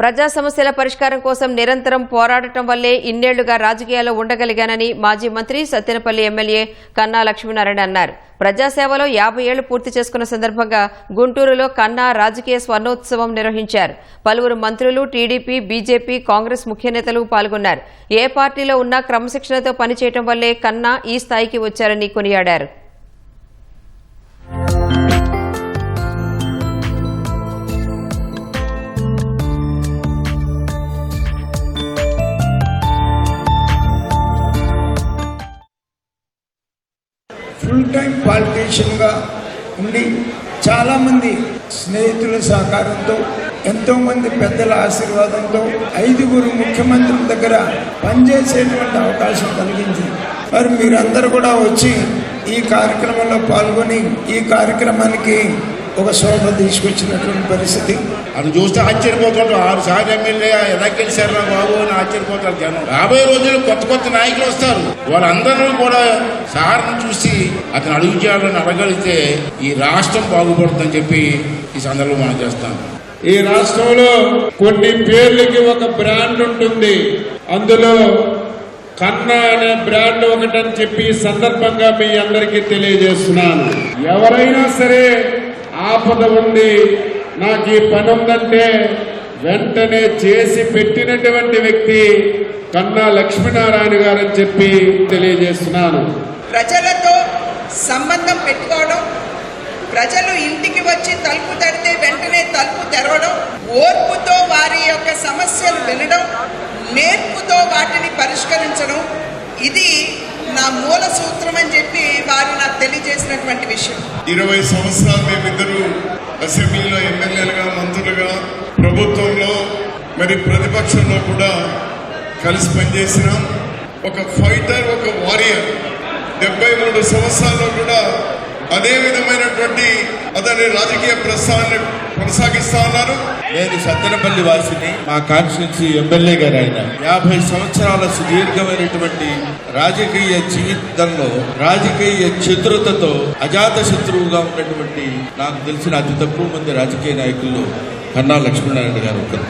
ప్రజా సమస్యల పరిష్కారం కోసం నిరంతరం పోరాడటం వల్లే ఇన్నేళ్లుగా రాజకీయాల్లో ఉండగలిగానని మాజీ మంత్రి సత్తెనపల్లి ఎమ్మెల్యే కన్నా లక్ష్మీనారాయణ అన్నారు. ప్రజాసేవలో 50 ఏళ్లు పూర్తి చేసుకున్న సందర్భంగా గుంటూరులో కన్నా రాజకీయ స్వర్ణోత్సవం నిర్వహించారు. పలువురు మంత్రులు, టీడీపీ, బీజేపీ, కాంగ్రెస్ ముఖ్య నేతలు పాల్గొన్నారు. ఏ పార్టీలో ఉన్నా క్రమశిక్షణతో పనిచేయడం వల్లే కన్నా ఈ స్థాయికి వచ్చారని కొనియాడారు. ఫుల్ టైం పాలిటీషియన్గా ఉండి చాలామంది స్నేహితుల సహకారంతో, ఎంతోమంది పెద్దల ఆశీర్వాదంతో 5గురు ముఖ్యమంత్రుల దగ్గర పనిచేసేటువంటి అవకాశం కలిగింది. మరి మీరందరూ కూడా వచ్చి ఈ కార్యక్రమంలో పాల్గొని ఈ కార్యక్రమానికి ఒక శోభ తీసుకొచ్చినటువంటి పరిస్థితి. అది చూస్తే ఆశ్చర్యపోతాడు. 6 సార్లు ఎమ్మెల్యే ఎలా గెలిచారా బాబు అని ఆశ్చర్యపోతారు జనం. రాబోయే రోజుల్లో కొత్త నాయకులు వస్తారు. వాళ్ళందరూ కూడా సార్ని చూసి అతను అడుగు చేయాలని అడగలిగితే ఈ రాష్ట్రం బాగుపడుతుందని చెప్పి ఈ సందర్భంలో మనం చేస్తాం. ఈ రాష్ట్రంలో కొన్ని పేర్లకి ఒక బ్రాండ్ ఉంటుంది. అందులో కన్నా అనే బ్రాండ్ ఒకటని చెప్పి సందర్భంగా మీ అందరికీ తెలియజేస్తున్నాను. ఎవరైనా సరే ఆపద ఉంది, నాకు ఈ పని ఉందంటే వెంటనే చేసి పెట్టినటువంటి వ్యక్తి కన్నా లక్ష్మీనారాయణ గారని చెప్పి తెలియజేస్తున్నాను. ప్రజలతో సంబంధం పెట్టుకోవడం, ప్రజలు ఇంటికి వచ్చి తలుపు తడితే వెంటనే తలుపు తెరవడం, ఓర్పుతో వారి యొక్క సమస్యలు వినడం, నేర్పుతో వాటిని పరిష్కరించడం, ఇది నా మూల సూత్రం అని చెప్పి వారు నాకు తెలియజేసినటువంటి విషయం. 20 సంవత్సరాలు మేమిద్దరు అసెంబ్లీలో ఎమ్మెల్యేలుగా, మంత్రులుగా, ప్రభుత్వంలో మరి ప్రతిపక్షంలో కూడా కలిసి పనిచేసినాం. ఒక ఫైటర్, ఒక వారియర్. 73 సంవత్సరాల్లో కూడా అదే విధమైనటువంటి అతని రాజకీయ ప్రస్థానాన్ని కొనసాగిస్తా ఉన్నారు. నేను సత్తెనపల్లి వాసిని. మా కాన్స్టిట్యున్సీ ఎమ్మెల్యే గారు ఆయన. 50 సంవత్సరాల సుదీర్ఘమైనటువంటి రాజకీయ జీవితంలో రాజకీయ చతురతతో అజాత శత్రువుగా ఉన్నటువంటి నాకు తెలిసిన అతి తక్కువ మంది రాజకీయ నాయకుల్లో కన్నా లక్ష్మీనారాయణ గారు ఒకరు.